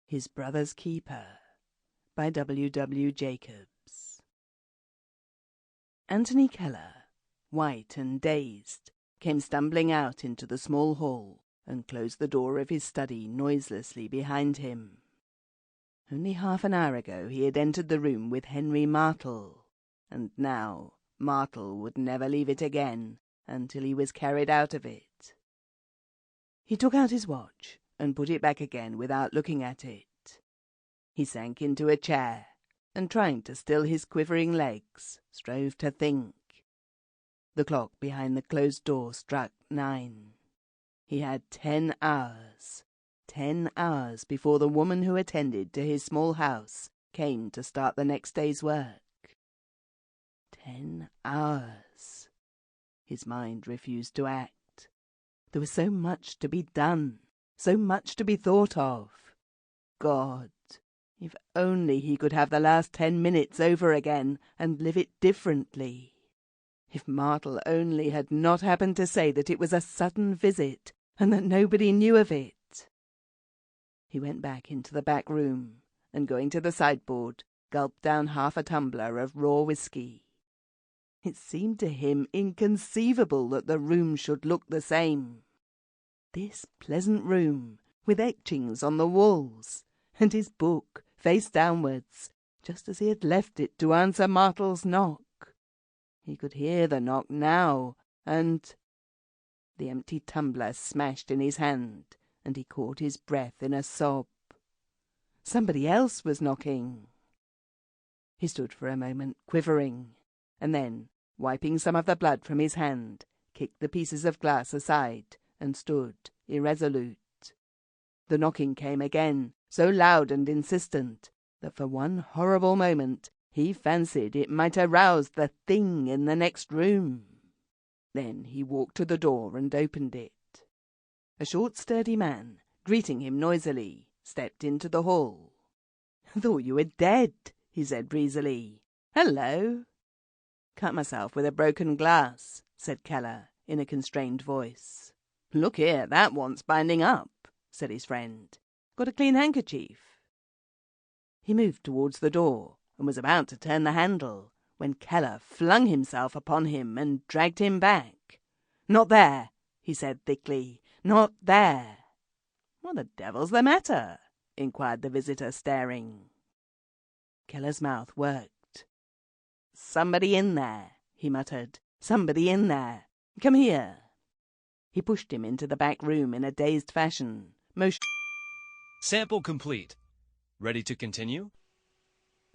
His Brother's Keeper by W. Jacobs. Anthony Keller, white and dazed, came stumbling out into the small hall and closed the door of his study noiselessly behind him. Only half an hour ago he had entered the room with Henry Martle, and now Martle would never leave it again until he was carried out of it. He took out his watch and put it back again without looking at it. He sank into a chair and, trying to still his quivering legs, strove to think. The clock behind the closed door struck 9. He had 10 hours. 10 hours before the woman who attended to his small house came to start the next day's work. 10 hours. His mind refused to act. There was so much to be done, so much to be thought of. God, if only he could have the last 10 minutes over again and live it differently. If Martle only had not happened to say that it was a sudden visit and that nobody knew of it. He went back into the back room and, going to the sideboard, gulped down half a tumbler of raw whiskey. It seemed to him inconceivable that the room should look the same. This pleasant room, with etchings on the walls, and his book face downwards, just as he had left it to answer Martle's knock. He could hear the knock now, and the empty tumbler smashed in his hand, and he caught his breath in a sob. Somebody else was knocking. He stood for a moment, quivering, and then, wiping some of the blood from his hand, kicked the pieces of glass aside and stood irresolute. The knocking came again, so loud and insistent that for one horrible moment he fancied it might arouse the thing in the next room. Then he walked to the door and opened it. A short, sturdy man, greeting him noisily, stepped into the hall. "Thought you were dead," he said breezily. "Hello." "Cut myself with a broken glass," said Keller, in a constrained voice. "Look here, that wants binding up," said his friend. "Got a clean handkerchief?" He moved towards the door and was about to turn the handle when Keller flung himself upon him and dragged him back. "Not there," he said thickly. "Not there." "What the devil's the matter?" inquired the visitor, staring. Keller's mouth worked. "Somebody in there," he muttered. "Somebody in there. Come here." He pushed him into the back room in a dazed fashion. Sample complete. Ready to continue?